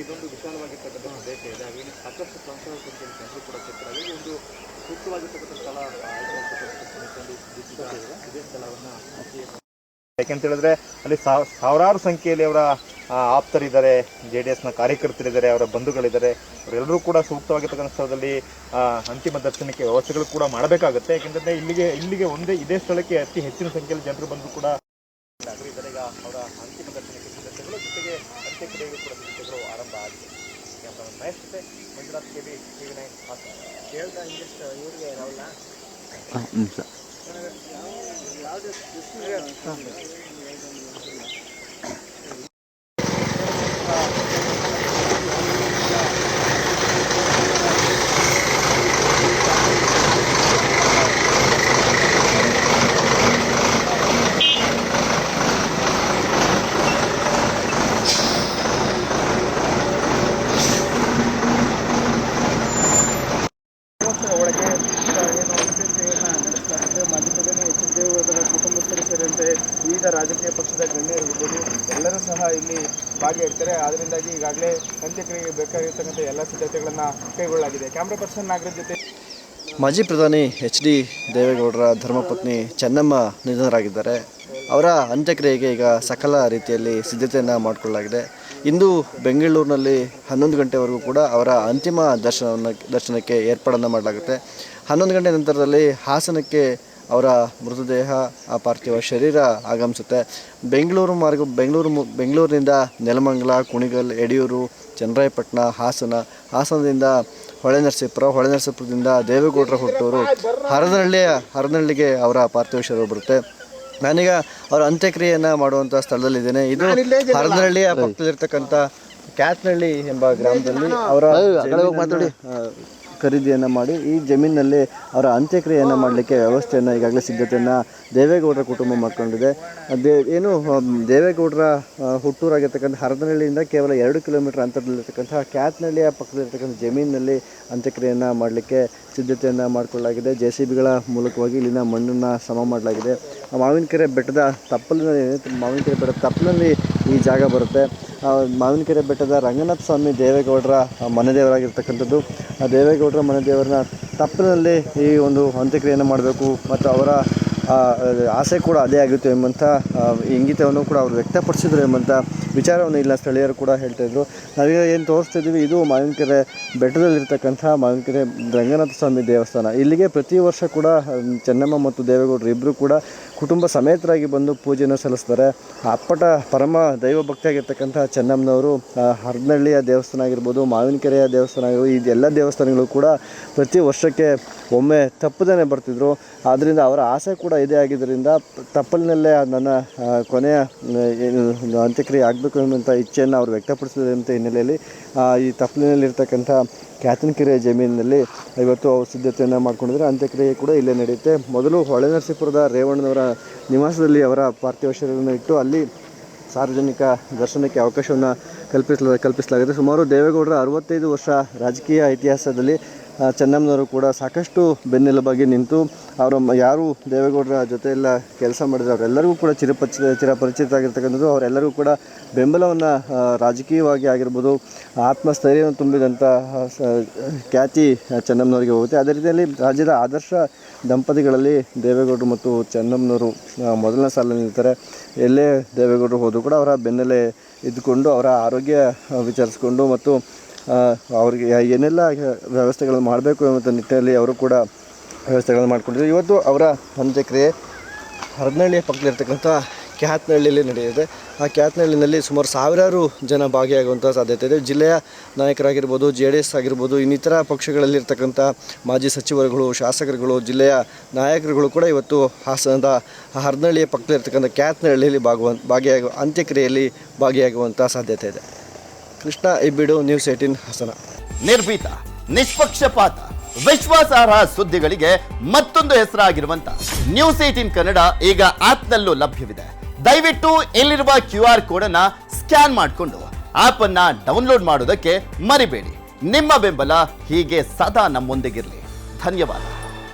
ಇದೊಂದು ವಿಶಾಲವಾಗಿರ್ತಕ್ಕಂಥ ಪ್ರದೇಶ ಇದೆ. ಹಾಗಾಗಿ ಸಾಕಷ್ಟು ಸಂಸಾರ ಸಂಖ್ಯೆಯಲ್ಲಿ ಜನರು ಕೂಡ ಸಿಗ್ತಾರೆ. ಒಂದು ಸೂಕ್ತವಾಗಿರ್ತಕ್ಕಂಥ ಸ್ಥಳ ಇದೇ ಸ್ಥಳವನ್ನು ಯಾಕೆಂತ ಹೇಳಿದ್ರೆ ಅಲ್ಲಿ ಸಾವಿರಾರು ಸಂಖ್ಯೆಯಲ್ಲಿ ಅವರ ಆಪ್ತರಿದ್ದಾರೆ, JDSನ ಕಾರ್ಯಕರ್ತರಿದ್ದಾರೆ, ಅವರ ಬಂಧುಗಳಿದ್ದಾರೆ. ಅವರೆಲ್ಲರೂ ಕೂಡ ಸೂಕ್ತವಾಗಿರ್ತಕ್ಕಂಥ ಸ್ಥಳದಲ್ಲಿ ಅಂತಿಮ ದರ್ಶನಕ್ಕೆ ವ್ಯವಸ್ಥೆಗಳು ಕೂಡ ಮಾಡಬೇಕಾಗುತ್ತೆ. ಯಾಕೆಂತಂದ್ರೆ ಇಲ್ಲಿಗೆ ಒಂದೇ ಇದೇ ಸ್ಥಳಕ್ಕೆ ಅತಿ ಹೆಚ್ಚಿನ ಸಂಖ್ಯೆಯಲ್ಲಿ ಜನರು ಬಂದು ಕೂಡ ಇದ್ದಾರೆ. ಈಗ ಅವರ ಅಂತಿಮ ದರ್ಶನಕ್ಕೆ ಸಿದ್ಧತೆಗಳು ಜೊತೆಗೆ ಅಂತ್ಯಕ್ರಿಯೆಗೂ ಕೂಡ ಸಿದ್ಧತೆಗಳು ಆರಂಭ ಆಗಿದೆ. ಮಹೇಶ್ ಜೊತೆ ಮಂಜುನಾಥ್ KV TV9 ಹೇಳ್ದ ಇಂಗ್ಲಿಷ್ ಇವ್ರಿಗೆ ರಾಹುಲ್ ಕುಟುಂಬಸ್ಥರು ಸೇರಿದಂತೆ ವಿವಿಧ ರಾಜಕೀಯ ಪಕ್ಷದ ಗಣ್ಯರು ಇರ್ಬೋದು, ಎಲ್ಲರೂ ಸಹ ಇಲ್ಲಿ ಭಾಗಿಯಾಗ್ತಾರೆ. ಅದರಿಂದಾಗಿ ಈಗಾಗಲೇ ಅಂತ್ಯಕ್ರಿಯೆಗೆ ಬೇಕಾಗಿರ್ತಕ್ಕಂಥ ಎಲ್ಲ ಸಿದ್ಧತೆಗಳನ್ನು ಕೈಗೊಳ್ಳಲಾಗಿದೆ. ಕ್ಯಾಮ್ರಾ ಪರ್ಸನ್ ನಾಗರಾಜ್ ಜೊತೆ. ಮಾಜಿ ಪ್ರಧಾನಿ HD ದೇವೇಗೌಡರ ಧರ್ಮಪತ್ನಿ ಚೆನ್ನಮ್ಮ ನಿಧನರಾಗಿದ್ದಾರೆ. ಅವರ ಅಂತ್ಯಕ್ರಿಯೆಗೆ ಈಗ ಸಕಲ ರೀತಿಯಲ್ಲಿ ಸಿದ್ಧತೆಯನ್ನು ಮಾಡಿಕೊಳ್ಳಲಾಗಿದೆ. ಇಂದು ಬೆಂಗಳೂರಿನಲ್ಲಿ 11 ಗಂಟೆವರೆಗೂ ಕೂಡ ಅವರ ಅಂತಿಮ ದರ್ಶನಕ್ಕೆ ಏರ್ಪಾಡನ್ನು ಮಾಡಲಾಗುತ್ತೆ. 11 ಗಂಟೆ ನಂತರದಲ್ಲಿ ಹಾಸನಕ್ಕೆ ಅವರ ಮೃತದೇಹ ಪಾರ್ಥಿವ ಶರೀರ ಆಗಮಿಸುತ್ತೆ. ಬೆಂಗಳೂರಿನಿಂದ ನೆಲಮಂಗಲ, ಕುಣಿಗಲ್, ಯಡಿಯೂರು, ಚನ್ನರಾಯಪಟ್ಟಣ, ಹಾಸನದಿಂದ ಹೊಳೆನರಸೀಪುರದಿಂದ ದೇವೇಗೌಡರ ಹುಟ್ಟೂರು ಹರದನಹಳ್ಳಿಗೆ ಅವರ ಪಾರ್ಥಿವ ಶರೀರ ಬರುತ್ತೆ. ನಾನೀಗ ಅವರ ಅಂತ್ಯಕ್ರಿಯೆಯನ್ನು ಮಾಡುವಂಥ ಸ್ಥಳದಲ್ಲಿದ್ದೇನೆ. ಇದು ಹರದನಹಳ್ಳಿಯ ಪಕ್ಕದಲ್ಲಿರ್ತಕ್ಕಂಥ ಕ್ಯಾತ್ನಹಳ್ಳಿ ಎಂಬ ಗ್ರಾಮದಲ್ಲಿ ಅವರ ಖರೀದಿಯನ್ನು ಮಾಡಿ ಈ ಜಮೀನಿನಲ್ಲಿ ಅವರ ಅಂತ್ಯಕ್ರಿಯೆಯನ್ನು ಮಾಡಲಿಕ್ಕೆ ವ್ಯವಸ್ಥೆಯನ್ನು ಈಗಾಗಲೇ ಸಿದ್ಧತೆಯನ್ನು ದೇವೇಗೌಡರ ಕುಟುಂಬ ಮಾಡಿಕೊಂಡಿದೆ. ದೇವೇಗೌಡರ ಹುಟ್ಟೂರಾಗಿರ್ತಕ್ಕಂಥ ಹರದನಹಳ್ಳಿಯಿಂದ ಕೇವಲ 2 ಕಿಲೋಮೀಟರ್ ಅಂತರದಲ್ಲಿರ್ತಕ್ಕಂಥ ಕ್ಯಾತ್ನಹಳ್ಳಿಯ ಪಕ್ಕದಲ್ಲಿರ್ತಕ್ಕಂಥ ಜಮೀನಿನಲ್ಲಿ ಅಂತ್ಯಕ್ರಿಯೆಯನ್ನು ಮಾಡಲಿಕ್ಕೆ ಸಿದ್ಧತೆಯನ್ನು ಮಾಡಿಕೊಳ್ಳಲಾಗಿದೆ. JCBಗಳ ಮೂಲಕವಾಗಿ ಇಲ್ಲಿನ ಮಣ್ಣನ್ನು ಸಮ ಮಾಡಲಾಗಿದೆ. ಮಾವಿನಕೆರೆ ಬೆಟ್ಟದ ತಪ್ಪಲಿನಲ್ಲಿ ಈ ಜಾಗ ಬರುತ್ತೆ. ಮಾವಿನಕೆರೆ ಬೆಟ್ಟದ ರಂಗನಾಥ ಸ್ವಾಮಿ ದೇವೇಗೌಡರ ಮನೆದೇವರಾಗಿರ್ತಕ್ಕಂಥದ್ದು. ಆ ದೇವೇಗೌಡರ ಮನೆದೇವರನ್ನ ತಪ್ಪಲಿನಲ್ಲಿ ಈ ಒಂದು ಅಂತ್ಯಕ್ರಿಯೆಯನ್ನು ಮಾಡಬೇಕು ಮತ್ತು ಅವರ ಆಸೆ ಕೂಡ ಅದೇ ಆಗಿತ್ತು ಎಂಬಂಥ ಇಂಗಿತವನ್ನು ಕೂಡ ಅವರು ವ್ಯಕ್ತಪಡಿಸಿದ್ರು ಎಂಬಂಥ ವಿಚಾರವನ್ನು ಇಲ್ಲ ಸ್ಥಳೀಯರು ಕೂಡ ಹೇಳ್ತಾಯಿದ್ರು. ನಾವೀಗ ಏನು ತೋರಿಸ್ತಿದ್ದೀವಿ, ಇದು ಮಾವಿನಕೆರೆ ಬೆಟ್ಟದಲ್ಲಿರ್ತಕ್ಕಂಥ ಮಾವಿನಕೆರೆ ರಂಗನಾಥ ಸ್ವಾಮಿ ದೇವಸ್ಥಾನ. ಇಲ್ಲಿಗೆ ಪ್ರತಿ ವರ್ಷ ಕೂಡ ಚೆನ್ನಮ್ಮ ಮತ್ತು ದೇವೇಗೌಡರು ಇಬ್ಬರು ಕೂಡ ಕುಟುಂಬ ಸಮೇತರಾಗಿ ಬಂದು ಪೂಜೆಯನ್ನು ಸಲ್ಲಿಸ್ತಾರೆ. ಅಪ್ಪಟ ಪರಮ ದೈವ ಭಕ್ತಿಯಾಗಿರ್ತಕ್ಕಂಥ ಚೆನ್ನಮ್ಮನವರು ಹರದನಹಳ್ಳಿಯ ದೇವಸ್ಥಾನ ಆಗಿರ್ಬೋದು, ಮಾವಿನಕೆರೆಯ ದೇವಸ್ಥಾನ ಆಗಿರ್ಬೋದು, ಇದೆಲ್ಲ ದೇವಸ್ಥಾನಗಳು ಕೂಡ ಪ್ರತಿ ವರ್ಷಕ್ಕೆ ಒಮ್ಮೆ ತಪ್ಪದೇ ಬರ್ತಿದ್ರು. ಆದ್ದರಿಂದ ಅವರ ಆಸೆ ಕೂಡ ಇದೇ ಆಗಿದ್ದರಿಂದ ತಪ್ಪಲಿನಲ್ಲೇ ನನ್ನ ಕೊನೆಯ ಅಂತ್ಯಕ್ರಿಯೆ ಆಗಬೇಕು ಅನ್ನುವಂಥ ಇಚ್ಛೆಯನ್ನು ಅವರು ವ್ಯಕ್ತಪಡಿಸಿದಂಥ ಹಿನ್ನೆಲೆಯಲ್ಲಿ ಈ ತಪ್ಪಲಿನಲ್ಲಿರ್ತಕ್ಕಂಥ ಕ್ಯಾತನಕೆರೆ ಜಮೀನಿನಲ್ಲಿ ಇವತ್ತು ಅವರು ಸಿದ್ಧತೆಯನ್ನು ಮಾಡ್ಕೊಂಡಿದ್ದಾರೆ. ಅಂತ್ಯಕ್ರಿಯೆ ಕೂಡ ಇಲ್ಲೇ ನಡೆಯುತ್ತೆ. ಮೊದಲು ಹೊಳೆನರಸೀಪುರದ ರೇವಣ್ಣನವರ ನಿವಾಸದಲ್ಲಿ ಅವರ ಪಾರ್ಥಿವ ಶರೀರವನ್ನು ಇಟ್ಟು ಅಲ್ಲಿ ಸಾರ್ವಜನಿಕ ದರ್ಶನಕ್ಕೆ ಅವಕಾಶವನ್ನು ಕಲ್ಪಿಸಲಾಗಿದೆ. ಸುಮಾರು ದೇವೇಗೌಡರ 65 ವರ್ಷ ರಾಜಕೀಯ ಇತಿಹಾಸದಲ್ಲಿ ಚೆನ್ನಮ್ಮನವರು ಕೂಡ ಸಾಕಷ್ಟು ಬೆನ್ನೆಲುಬಾಗಿ ನಿಂತು ಅವರು ಯಾರು ದೇವೇಗೌಡರ ಜೊತೆಯೆಲ್ಲ ಕೆಲಸ ಮಾಡಿದ್ರು ಅವರೆಲ್ಲರಿಗೂ ಕೂಡ ಚಿರಪರಿಚಿತ ಆಗಿರ್ತಕ್ಕಂಥದ್ದು. ಅವರೆಲ್ಲರಿಗೂ ಕೂಡ ಬೆಂಬಲವನ್ನು ರಾಜಕೀಯವಾಗಿ ಆಗಿರ್ಬೋದು, ಆತ್ಮಸ್ಥೈರ್ಯವನ್ನು ತುಂಬಿದಂಥ ಖ್ಯಾತಿ ಚೆನ್ನಮ್ಮನವರಿಗೆ ಹೋಗುತ್ತೆ. ಅದೇ ರೀತಿಯಲ್ಲಿ ರಾಜ್ಯದ ಆದರ್ಶ ದಂಪತಿಗಳಲ್ಲಿ ದೇವೇಗೌಡರು ಮತ್ತು ಚೆನ್ನಮ್ಮನವರು ಮೊದಲನೇ ಸಾಲಿನಲ್ಲಿ ನಿಲ್ತಾರೆ. ಎಲ್ಲೇ ದೇವೇಗೌಡರು ಹೋದರೂ ಕೂಡ ಅವರ ಬೆನ್ನಲ್ಲೇ ಇದ್ದುಕೊಂಡು ಅವರ ಆರೋಗ್ಯ ವಿಚಾರಿಸಿಕೊಂಡು ಮತ್ತು ಅವರಿಗೆ ಏನೆಲ್ಲ ವ್ಯವಸ್ಥೆಗಳನ್ನು ಮಾಡಬೇಕು ಎಂಬ ನಿಟ್ಟಿನಲ್ಲಿ ಅವರು ಕೂಡ ವ್ಯವಸ್ಥೆಗಳನ್ನು ಮಾಡಿಕೊಂಡಿದ್ದಾರೆ. ಇವತ್ತು ಅವರ ಅಂತ್ಯಕ್ರಿಯೆ ಹರದನಹಳ್ಳಿಯ ಪಕ್ಕದಲ್ಲಿರ್ತಕ್ಕಂಥ ಕ್ಯಾತ್ನಹಳ್ಳಿಯಲ್ಲಿ ನಡೆಯುತ್ತೆ. ಆ ಕ್ಯಾತ್ನಹಳ್ಳಿನಲ್ಲಿ ಸುಮಾರು ಸಾವಿರಾರು ಜನ ಭಾಗಿಯಾಗುವಂಥ ಸಾಧ್ಯತೆ ಇದೆ. ಜಿಲ್ಲೆಯ ನಾಯಕರಾಗಿರ್ಬೋದು, JDS ಆಗಿರ್ಬೋದು, ಇನ್ನಿತರ ಪಕ್ಷಗಳಲ್ಲಿರ್ತಕ್ಕಂಥ ಮಾಜಿ ಸಚಿವರುಗಳು, ಶಾಸಕರುಗಳು, ಜಿಲ್ಲೆಯ ನಾಯಕರುಗಳು ಕೂಡ ಇವತ್ತು ಹಾಸನದ ಹರದನಹಳ್ಳಿಯ ಪಕ್ಕದಲ್ಲಿರ್ತಕ್ಕಂಥ ಕ್ಯಾತ್ನಹಳ್ಳಿಯಲ್ಲಿ ಅಂತ್ಯಕ್ರಿಯೆಯಲ್ಲಿ ಭಾಗಿಯಾಗುವಂಥ ಸಾಧ್ಯತೆ ಇದೆ. ಕೃಷ್ಣ ಇಬ್ಬಿಡು, ನ್ಯೂಸ್ 18 ಹಾಸನ. ನಿರ್ಭೀತ, ನಿಷ್ಪಕ್ಷಪಾತ, ವಿಶ್ವಾಸಾರ್ಹ ಸುದ್ದಿಗಳಿಗೆ ಮತ್ತೊಂದು ಹೆಸರಾಗಿರುವಂತ ನ್ಯೂಸ್ 18 ಕನ್ನಡ ಈಗ ಆಪ್ನಲ್ಲೂ ಲಭ್ಯವಿದೆ. ದಯವಿಟ್ಟು ಇಲ್ಲಿರುವ QR ಕೋಡ್ ಅನ್ನ ಸ್ಕ್ಯಾನ್ ಮಾಡಿಕೊಂಡು ಆಪ್ ಅನ್ನ ಡೌನ್ಲೋಡ್ ಮಾಡೋದಕ್ಕೆ ಮರಿಬೇಡಿ. ನಿಮ್ಮ ಬೆಂಬಲ ಹೀಗೆ ಸದಾ ನಮ್ಮೊಂದಿಗಿರಲಿ. ಧನ್ಯವಾದ.